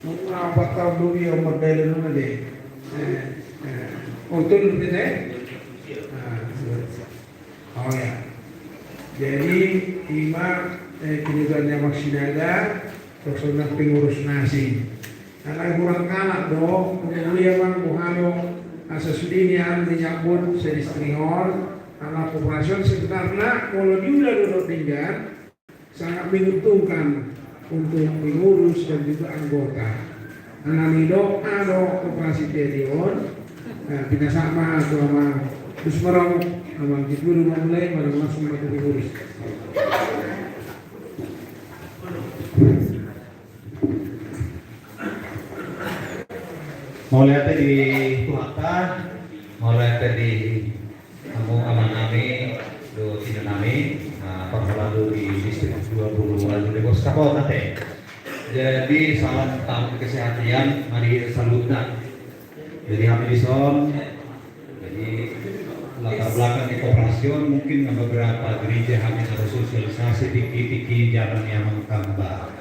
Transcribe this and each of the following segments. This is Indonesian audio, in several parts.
Apa tahun dulu yang berdaya dulu deh. Untuk lebih deh. Oh ya. Jadi imam kejutannya maksinaga terus pengurus nasi. Karena kurang kalah dong, kemudian bang Buhano asasudinian menyambut sedistringor karena koperasi sebenarnya kalau diulah dulu tinggal sangat menguntungkan untuk pengurus dan juga anggota. Anamido ada koperasi Pedion, kita sama sama terus merong sama kita dulu mulai malam langsung ke pengurus. Mau lihat di Tuhan, mau lihat di kampung Amanami, do Sinanami, perheladu di distrik 20 di Bos Kapol nanti. Jadi salam tamu kesehatan, mari salutna. Jadi Hamidison, jadi latar belakang di koperasian mungkin beberapa gereja hanya ada sosialisasi tiki-tiki jalan yang mengkambah.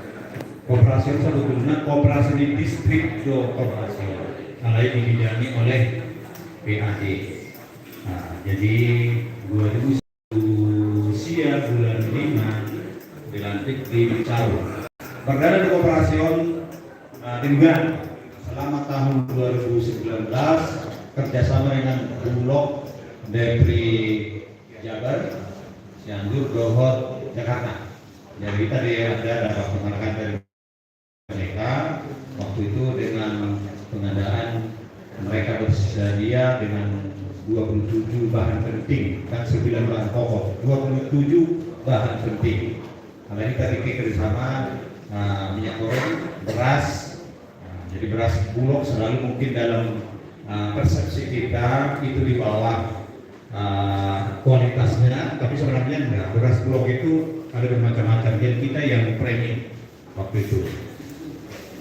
Koperasian sebetulnya koperasi di distrik do koperasian. Mulai dibidani oleh PAD. Nah, jadi 2000 usia bulan 5 dilantik di Caru. Berada di koperasian dengan selama tahun 2019 kerjasama dengan Bulog dari Jabar, Cianjur, Johor, Jakarta. Jadi tadi ada pengarahan dari mereka waktu itu dengan pengadaan mereka bersedia dengan 27 bahan penting dan 9 bahan pokok, 27 bahan penting. Karena ini tadi kerjasama minyak goreng, beras. Jadi beras Bulog selalu mungkin dalam persepsi kita itu di bawah kualitasnya, tapi sebenarnya enggak. Beras Bulog itu ada bermacam-macam. Dan kita yang premium waktu itu.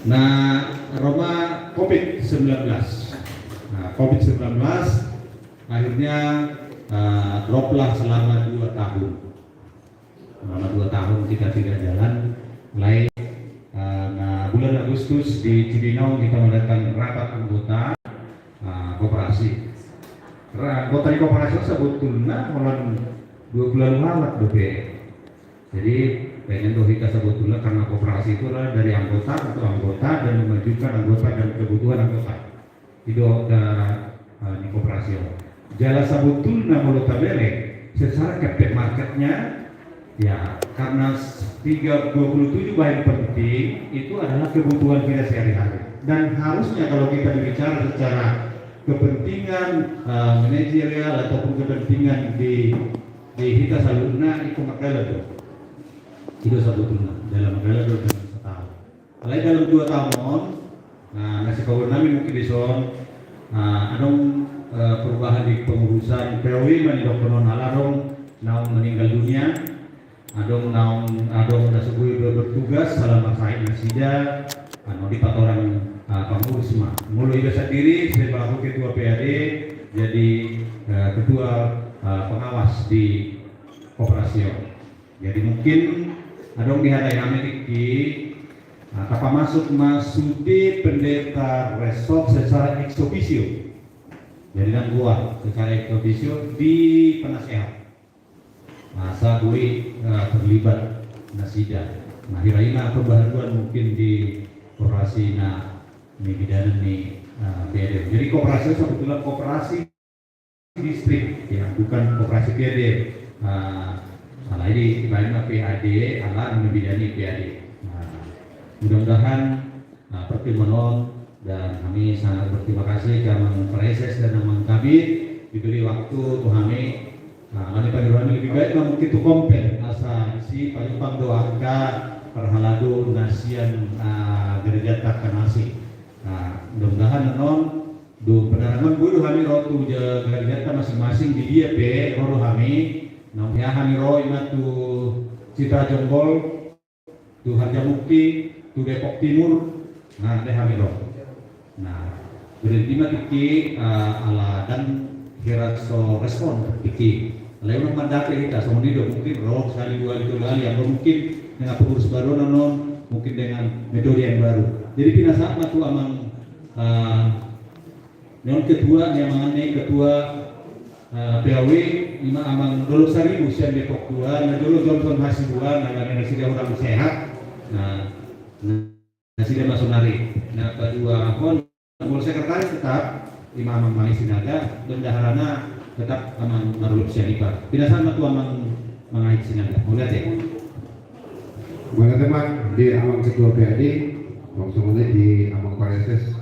Nah, aroma COVID-19. Nah, COVID-19 akhirnya droplah selama 2 tahun. Selama 2 tahun kita tidak jalan. Mulai bulan Agustus di Cibinong kita mengadakan rapat anggota koperasi. Anggota di koperasi sebetulnya mulai 2 bulan lewat DP. Jadi pengen doh kita sebetulnya karena koperasi itu adalah dari anggota atau anggota dan memajukan anggota dan kebutuhan anggota. Itu di koperasi. Jala sebetulnya mulut tabele secara capital marketnya ya karena 27 bahan penting itu adalah kebutuhan kita sehari-hari dan harusnya kalau kita berbicara secara kepentingan manajerial ataupun kepentingan di kita salurna itu makanya tuh itu sebetulnya dalam magala dalam setahun. Mulai dalam 2 tahun, nasi kawin kami mungkin di son, adong perubahan di pengurusan POW mani dokter non alarong naung meninggal dunia, adong nasubui bertugas selama saya nasida, di patoran pengurus mah. Mulai itu sendiri saya selaku ketua PAD jadi ketua pengawas di koperasi. Jadi mungkin adong dihadai Ameriki apa masuk di pendeta resort secara ex officio. Jadi dan gua secara ex officio di penasehat. Masa gue terlibat nasida. Nah, hiraina pembaharuan mungkin di koperasi ini bidana nih BD. Jadi koperasi sebetulnya koperasi distrik ya, bukan koperasi BD. Salah ini ibaratnya PAD, Allah membidani PAD. Mudah-mudahan pertimbangan dan kami sangat berterima kasih kepada Preses dan Mang Kabit diberi waktu untuk kami. Kami paniruan lebih baik mungkin itu kompen asa si panyumpang doakan perhaladu nasian gereja takanasi. Mudah-mudahan non do penerangan guru kami rotu gereja masing-masing di dia be roh kami. Namanya kami roh imatu Citra Jonggol, tu Harjamukti, tu Depok Timur, deh kami roh. Berhenti tiki ala dan kira-kira respon tiki. Lalu mandate kita semua ini mungkin roh sekali 2 kali yang mungkin dengan pengurus baru non mungkin dengan metode yang baru. Jadi pinasa matu amang non ketua yang mengenai ketua PAW lima amang dulu sari usia Depok 2, nah dulu Johnson Hasibuan, nah nasi dia orang sehat, nah nasi dia masuk nari, nah kedua pun mulai sekretaris tetap lima amang Mali Sinaga, bendaharana tetap amang Maruluk Sianipa. Pinasa matu amang mengait Sinaga, mulai deh. Mana teman di amang ketua PAD langsung aja di amang Pareses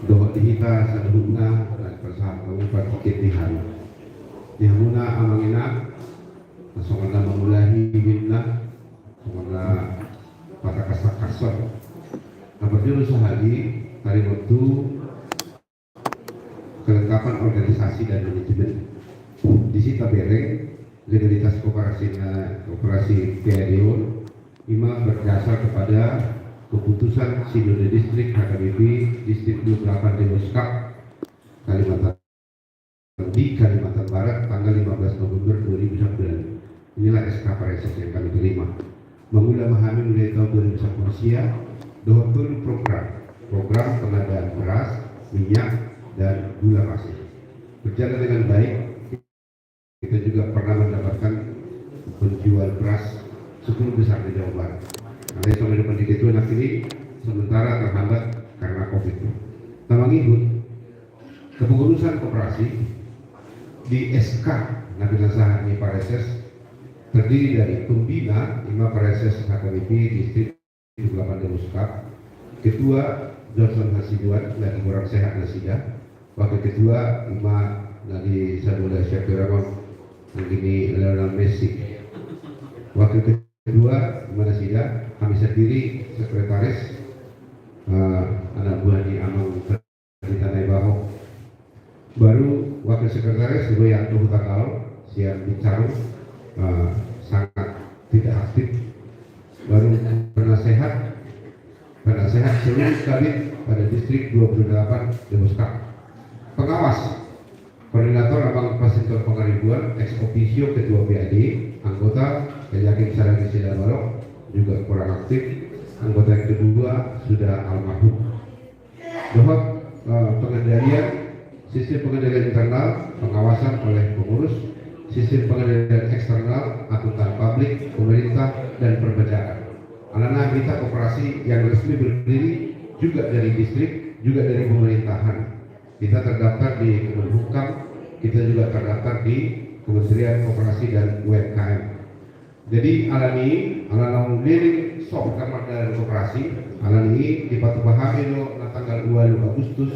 doa dihita sadudna dan persahabatan bertiket di hari di hamuna amang ina langsung ada memulai minna langsung ada pada kasar dapat dulu sehari hari waktu kelengkapan organisasi dan manajemen di sita bereng legalitas koperasi PADO IMA berdasar kepada keputusan Sinode Distrik HKBP Distrik 28 Demoskap Kalimantan di Kalimantan Barat tanggal 15 November 2009. Inilah SK Pareses yang kami terima. Mengulang memahami mulai tahun 2010 siang dohtur program pengadaan beras, minyak, dan gula pasir berjalan dengan baik. Kita juga pernah mendapatkan penjual beras 10 besar di Jawa Barat. Ada sampai depan di itu nanti ini sementara terhambat karena COVID. Tamang ikut kepengurusan koperasi di SK Nabila Sahani Pareses terdiri dari pembina 5 Pareses HKBP Distrik 28 Demoskap, Ketua Johnson Hasibuan lagi kurang sehat Nasida, Wakil Ketua 5 lagi Sadola Syafirawan yang ini Lionel Messi, Wakil Kedua Mana Sida, kami sendiri sekretaris anak buah di Amang Tanai Baho, baru wakil sekretaris Royanto Hutakal siang bicara sangat tidak aktif, baru penasehat seluruh kabin pada distrik 28 Demoskap, pengawas koordinator Abang Pasintor Pengaribuan ex officio ketua PAD, anggota Yakin Saragi Sidabalok juga kurang aktif, anggota yang kedua sudah almarhum. Dohot pengendalian sistem pengendalian internal pengawasan oleh pengurus, sistem pengendalian eksternal akuntan publik, pemerintah dan perpajakan. Anak-anak kita koperasi yang resmi berdiri juga dari distrik, juga dari pemerintahan. Kita terdaftar di Kemenhukam, kita juga terdaftar di Kementerian Koperasi dan UMKM. Jadi alani lirik sok kamar dari koperasi alani dipatuhami na tanggal 2 Agustus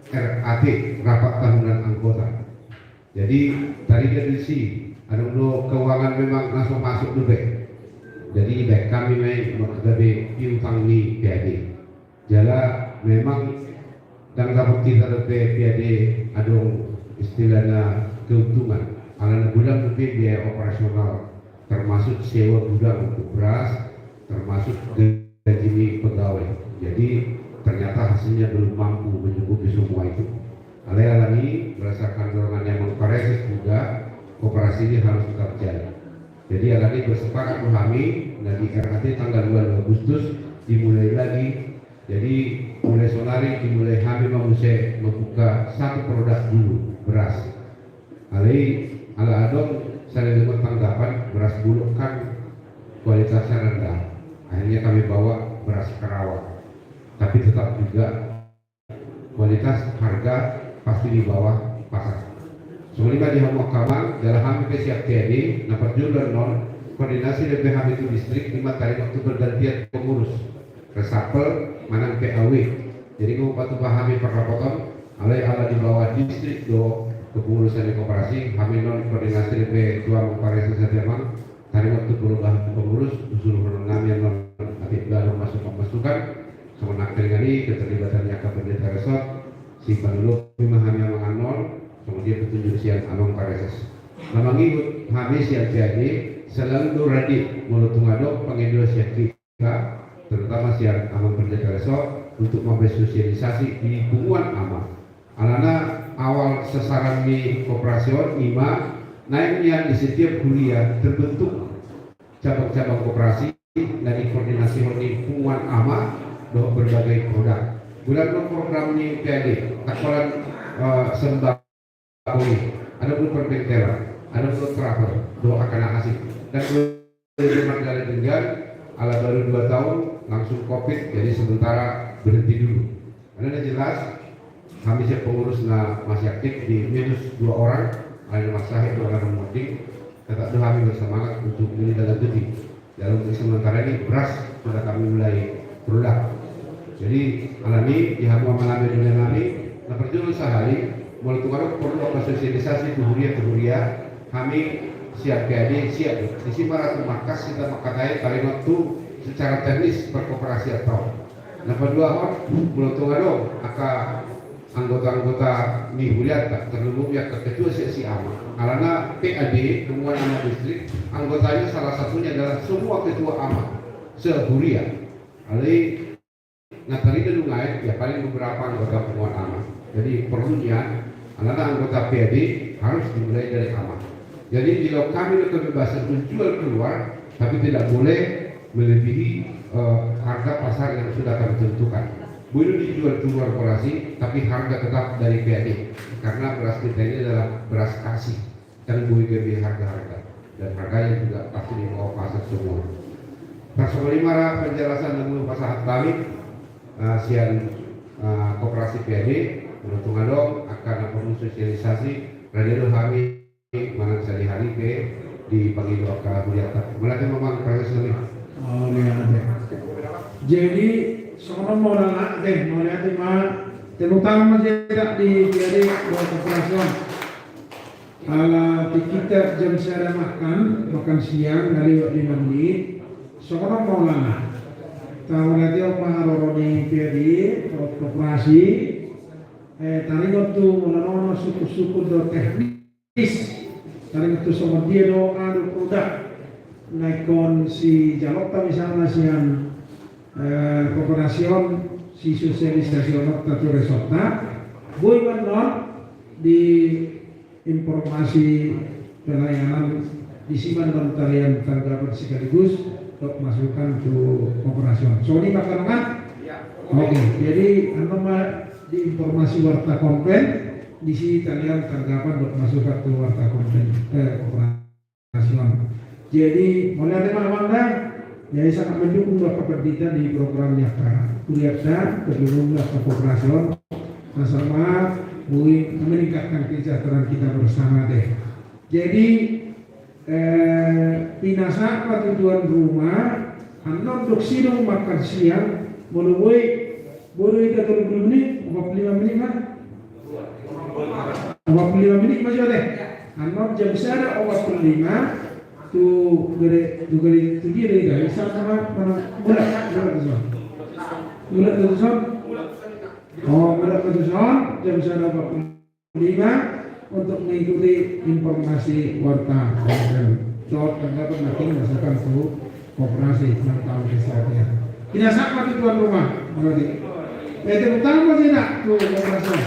RAT rapat tahunan anggota. Jadi tadi dari ada keuangan memang langsung masuk dulu. Jadi baik kami menghadapi piutang di PAD. Jala memang dan dapat kita dapat PAD ada istilahnya keuntungan. Alana bulan lebih biaya operasional termasuk sewa gudang untuk beras, termasuk gaji pegawai. Jadi ternyata hasilnya belum mampu mencukupi semua itu. Alih-alih berdasarkan dorongan yang Pareses juga koperasi ini harus tetap jalan. Jadi alih bersepakat memahami dari RAT tanggal 2 Agustus dimulai lagi. Jadi mulai sonari dimulai kami membuka satu produk dulu beras. Alih ala adong saya dengar tanggapan beras bulog kan kualitasnya rendah, akhirnya kami bawa beras Karawang, tapi tetap juga kualitas harga pasti di bawah pasar. Sebenarnya di Hamok Kamang dalam kami kesiap TNI, dapat juga non koordinasi lebih kami itu distrik 5 tarik waktu bergantian pengurus resapel manang PAW. Jadi mau patuh pahami perrapotan ala di bawah distrik do kepengurusan koperasi kami non koordinasi lebih tuang Pareses Setiamang hari waktu perubahan pengurus usul kami yang non aktif baru masukan semenak dengan ini keterlibatannya ke pendeta resort si penduduk memahami yang menganol kemudian petunjuk siang Amang Pareses nama ngikut kami siang PAD selalu radik mulutung adok pengendul siang kita terutama siang Amang pendeta resort untuk memberi sosialisasi di lingkungan Amang alana awal sasaran di koperasi IMA naiknya di setiap kuliah terbentuk cabang-cabang koperasi dari koordinasi di lingkungan AMA do berbagai produk. Bulan do program ni PAD, takolan sembako ni, ada pun perbentela, ada pun travel, do akan asik. Dan belum ada tinggal, ala baru 2 tahun langsung COVID, jadi sementara berhenti dulu. Karena jelas kami pengurus masih aktif di minus 2 orang, ada Mas Syahid dan Mas Muting. Tetap kami bersemangat untuk ini dalam detik. Dalam sementara ini beras sudah kami mulai produk. Jadi alami di hamu amalami dengan kami, perjalanan sehari mulai tukar perlu sosialisasi kuburia kami siap PAD siap. Di sini para makas kita makatai paling waktu secara teknis berkooperasi atau. Nomor 2 mulai tukar akan anggota-anggota nih buliat tak terlebih ya ketua seksi ama. Karena PAD Pemuan Ama Distrik anggotanya salah satunya adalah semua ketua ama sehuria. Ali natali denungai ya paling beberapa anggota Pemuan Ama. Jadi perlunya karena anggota PAD harus dimulai dari ama. Jadi jika kami kebebasan menjual keluar tapi tidak boleh melebihi harga pasar yang sudah kami tentukan. Boleh dijual keluar korporasi, tapi harga tetap dari PAD karena beras kita ini adalah beras kasih dan boleh lebih harga-harga dan harganya juga pasti di bawah pasar semua. Persebaya Mara penjelasan dengan pasahat kami sian koperasi PAD menurut ngadong akan perlu sosialisasi radio kami mana sehari-hari ke di pagi doa kuliah melatih memang proses ini. Oh lihat. Jadi seorang mau lihat terutama tidak di jadi buat operasion. Kalau kita jam saya makan siang dari 5 menit, seorang mau lihat. Tahu nanti apa haroroni PAD operasi. Tadi waktu menolong suku-suku do teknis. Tadi waktu sama dia do adu produk. Naikon si Jalokta misalnya sian kooperasion si sosialisasi tatu resota boy non di informasi pelayanan di siman dan tarian terdapat sekaligus untuk masukkan ke kooperasion. So ini bakalan oke. Jadi di informasi warta konten di sini kalian terdapat untuk masukkan ke warta konten kooperasion. Jadi mulai mana jadi sangat mendukung kependidikan di program kuliah dan bergabunglah ke kooperasion sama meningkatkan kesejahteraan kita bersama deh. Jadi pinasa tujuan rumah anak untuk sidang makan siang boleh 30 menit 45 menit kan 45 menit masih deh anak jam sana 45 tu dia dari sama mana bulat jam sana 45 untuk mengikuti informasi warta dot terdapat nanti masukkan ke koperasi tentang kesehatan. Tidak sama tujuan rumah berarti. Itu utama tidak tuh koperasi.